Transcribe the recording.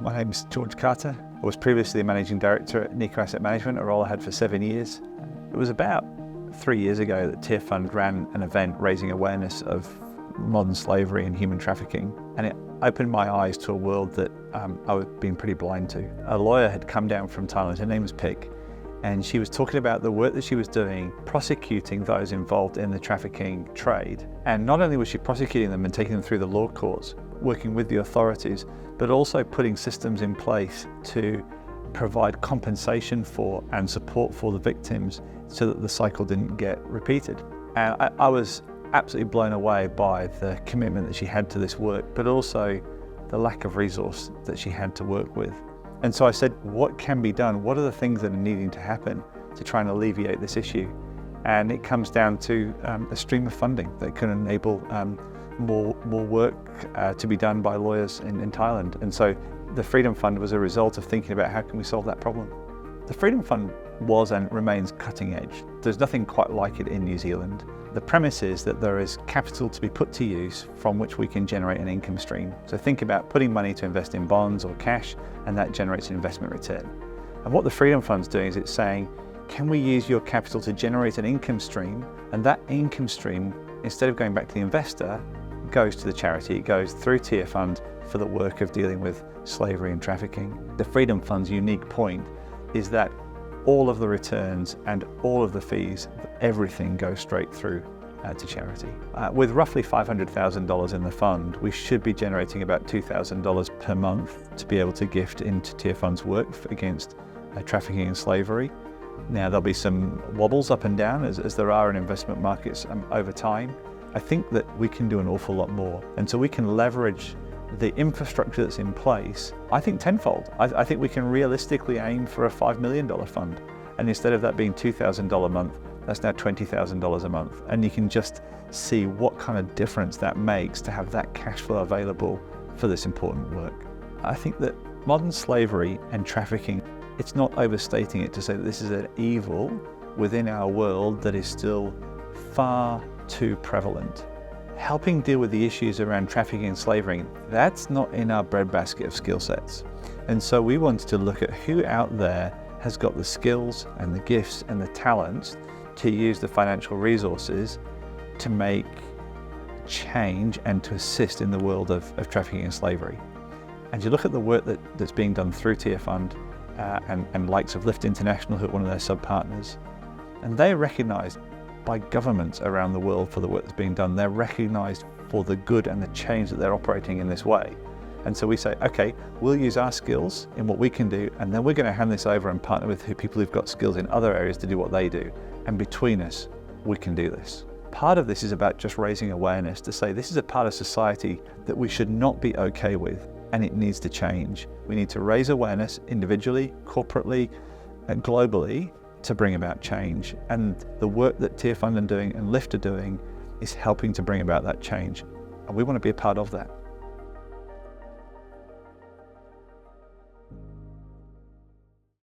My name is George Carter. I was previously the Managing Director at Nikko Asset Management, a role I had for 7 years. It was about 3 years ago that Tearfund ran an event raising awareness of modern slavery and human trafficking, and it opened my eyes to a world that I had been pretty blind to. A lawyer had come down from Thailand, her name was Pik, and she was talking about the work that she was doing prosecuting those involved in the trafficking trade. And not only was she prosecuting them and taking them through the law courts, working with the authorities, but also putting systems in place to provide compensation for and support for the victims so that the cycle didn't get repeated. And I was absolutely blown away by the commitment that she had to this work, but also the lack of resource that she had to work with. And so I said, what can be done? What are the things that are needing to happen to try and alleviate this issue? And it comes down to a stream of funding that can enable more work to be done by lawyers in Thailand. And so the Freedom Fund was a result of thinking about how can we solve that problem. The Freedom Fund was and remains cutting edge. There's nothing quite like it in New Zealand. The premise is that there is capital to be put to use from which we can generate an income stream. So think about putting money to invest in bonds or cash, and that generates an investment return. And what the Freedom Fund's doing is it's saying, can we use your capital to generate an income stream? And that income stream, instead of going back to the investor, goes to the charity. It goes through Tearfund for the work of dealing with slavery and trafficking. The Freedom Fund's unique point is that all of the returns and all of the fees, everything goes straight through to charity. With roughly $500,000 in the fund, we should be generating about $2,000 per month to be able to gift into Tearfund's work against trafficking and slavery. Now there'll be some wobbles up and down as there are in investment markets over time. I think that we can do an awful lot more, and so we can leverage the infrastructure that's in place, I think tenfold. I think we can realistically aim for a $5 million fund, and instead of that being $2,000 a month, that's now $20,000 a month. And you can just see what kind of difference that makes to have that cash flow available for this important work. I think that modern slavery and trafficking, it's not overstating it to say that this is an evil within our world that is still far too prevalent. Helping deal with the issues around trafficking and slavery, that's not in our breadbasket of skill sets. And so we wanted to look at who out there has got the skills and the gifts and the talents to use the financial resources to make change and to assist in the world of trafficking and slavery. And you look at the work that's being done through Tearfund and likes of Lift International, who are one of their sub-partners, and they're recognised by governments around the world for the work that's being done. They're recognised for the good and the change that they're operating in this way. And so we say, okay, we'll use our skills in what we can do, and then we're going to hand this over and partner with people who've got skills in other areas to do what they do. And between us, we can do this. Part of this is about just raising awareness to say this is a part of society that we should not be okay with, and it needs to change. We need to raise awareness individually, corporately, and globally to bring about change. And the work that Tearfund are doing and Lift are doing is helping to bring about that change. And we want to be a part of that.